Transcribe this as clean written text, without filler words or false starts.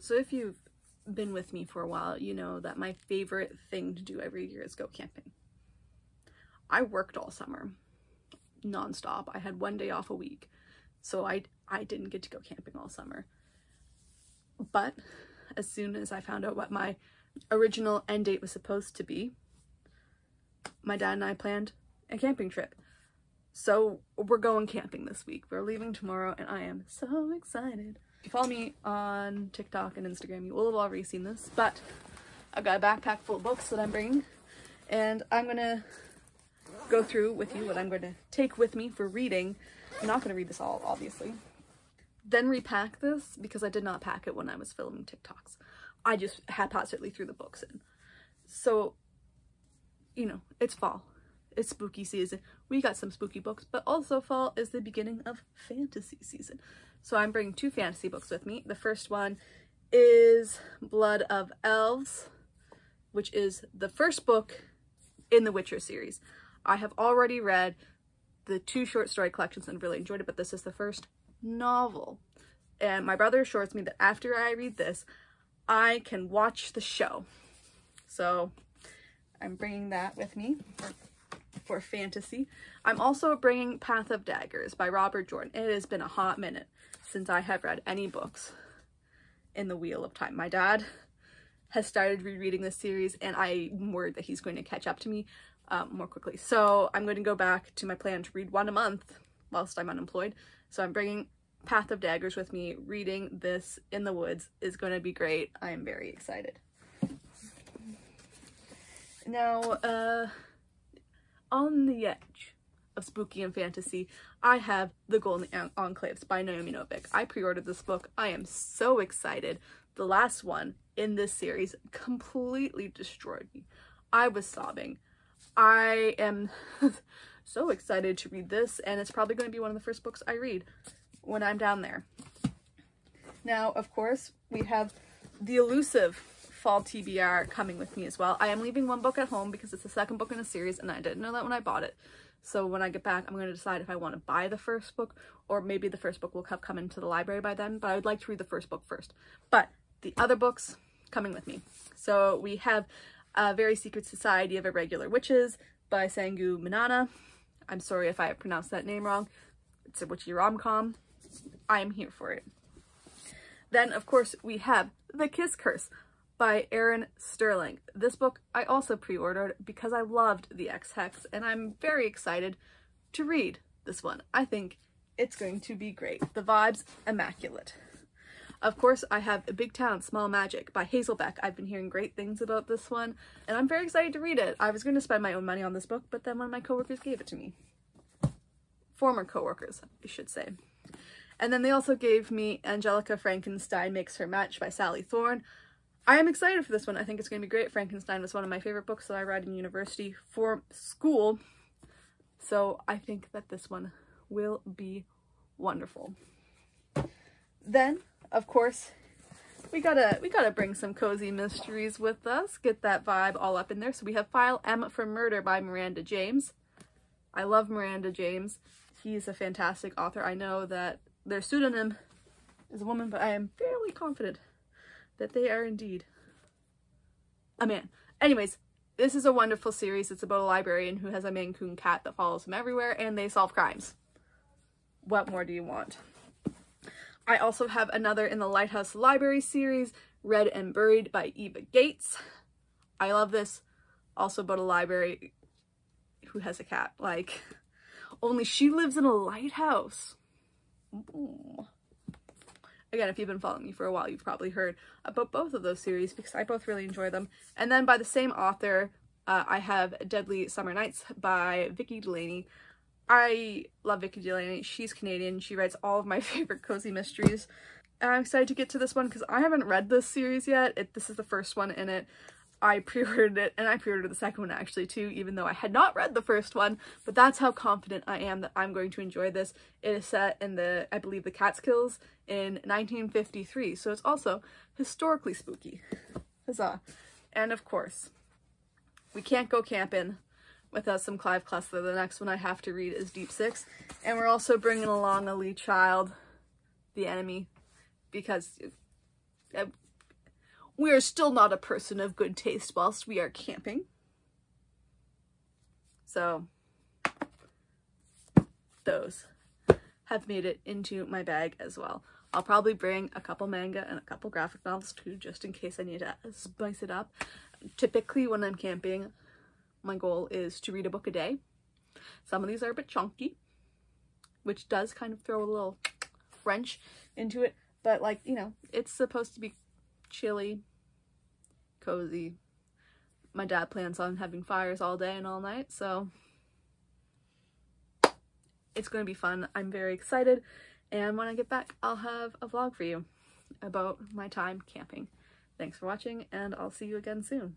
So if you've been with me for a while, you know that my favorite thing to do every year is go camping. I worked all summer, nonstop. I had one day off a week, so I didn't get to go camping all summer. But as soon as I found out what my original end date was supposed to be, my dad and I planned a camping trip. So we're going camping this week. We're leaving tomorrow and I am so excited. If you follow me on TikTok and Instagram, you will have already seen this, but I've got a backpack full of books that I'm bringing, and I'm gonna go through with you what I'm going to take with me for reading. I'm not going to read this all, obviously. Then repack this, because I did not pack it when I was filming TikToks. I just haphazardly threw the books in. So, you know, it's fall. It's spooky season. We got some spooky books, but also fall is the beginning of fantasy season. So I'm bringing 2 fantasy books with me. The first one is Blood of Elves, which is the first book in the Witcher series. I have already read the 2 short story collections and really enjoyed it, but this is the first novel. And my brother assures me that after I read this, I can watch the show. So I'm bringing that with me for fantasy. I'm also bringing Path of Daggers by Robert Jordan. It has been a hot minute since I have read any books in the Wheel of Time. My dad has started rereading this series, and I'm worried that he's going to catch up to me more quickly. So I'm going to go back to my plan to read 1 a month whilst I'm unemployed. So I'm bringing Path of Daggers with me. Reading this in the woods is going to be great. I am very excited. Now, on the edge of spooky and fantasy, I have The Golden Enclaves by Naomi Novik. I pre-ordered this book. I am so excited. The last one in this series completely destroyed me. I was sobbing. I am so excited to read this, and it's probably going to be one of the first books I read when I'm down there. Now, of course, we have the elusive fall TBR coming with me as well. I am leaving 1 book at home because it's the second book in a series, and I didn't know that when I bought it. So when I get back, I'm going to decide if I want to buy the first book, or maybe the first book will have come into the library by then, but I would like to read the first book first. But the other books coming with me. So we have A Very Secret Society of Irregular Witches by Sangu Mandanna. I'm sorry if I pronounced that name wrong. It's a witchy rom-com. I am here for it. Then, of course, we have The Kiss Curse by Erin Stirling. This book I also pre-ordered because I loved the X-Hex, and I'm very excited to read this one. I think it's going to be great. The vibe's immaculate. Of course, I have A Big Town, Small Magic by Hazel Beck. I've been hearing great things about this one, and I'm very excited to read it. I was going to spend my own money on this book, but then one of my coworkers gave it to me. Former coworkers, I should say. And then they also gave me Angelica, Frankenstein Makes Her Match by Sally Thorne. I am excited for this one. I think it's going to be great. Frankenstein was one of my favorite books that I read in university for school, so I think that this one will be wonderful. Then, of course, we gotta bring some cozy mysteries with us, get that vibe all up in there. So we have File M for Murder by Miranda James. I love Miranda James. He's a fantastic author. I know that their pseudonym is a woman, but I am fairly confident that they are indeed a man. Anyways, this is a wonderful series. It's about a librarian who has a Maine Coon cat that follows him everywhere, and they solve crimes. What more do you want? I also have another in the Lighthouse Library series, Read and Buried by Eva Gates. I love this. Also about a library who has a cat. Like, only she lives in a lighthouse. Boom. Again, if you've been following me for a while, you've probably heard about both of those series because I both really enjoy them. And then by the same author, I have Deadly Summer Nights by Vicki Delany. I love Vicki Delany. She's Canadian. She writes all of my favorite cozy mysteries. And I'm excited to get to this one because I haven't read this series yet. This is the first one in it. I pre-ordered it, and I pre-ordered the second one actually too, even though I had not read the first one, but that's how confident I am that I'm going to enjoy this. It is set in I believe the Catskills in 1953, so it's also historically spooky. Huzzah. And of course, we can't go camping without some Clive Cussler. The next one I have to read is Deep Six, and we're also bringing along a lead child, The Enemy, because we are still not a person of good taste whilst we are camping. So those have made it into my bag as well. I'll probably bring a couple manga and a couple graphic novels too, just in case I need to spice it up. Typically when I'm camping, my goal is to read a book a day. Some of these are a bit chunky, which does kind of throw a little French into it, but like, you know, it's supposed to be chilly, cozy. My dad plans on having fires all day and all night, so it's going to be fun. I'm very excited, and when I get back, I'll have a vlog for you about my time camping. Thanks for watching, and I'll see you again soon.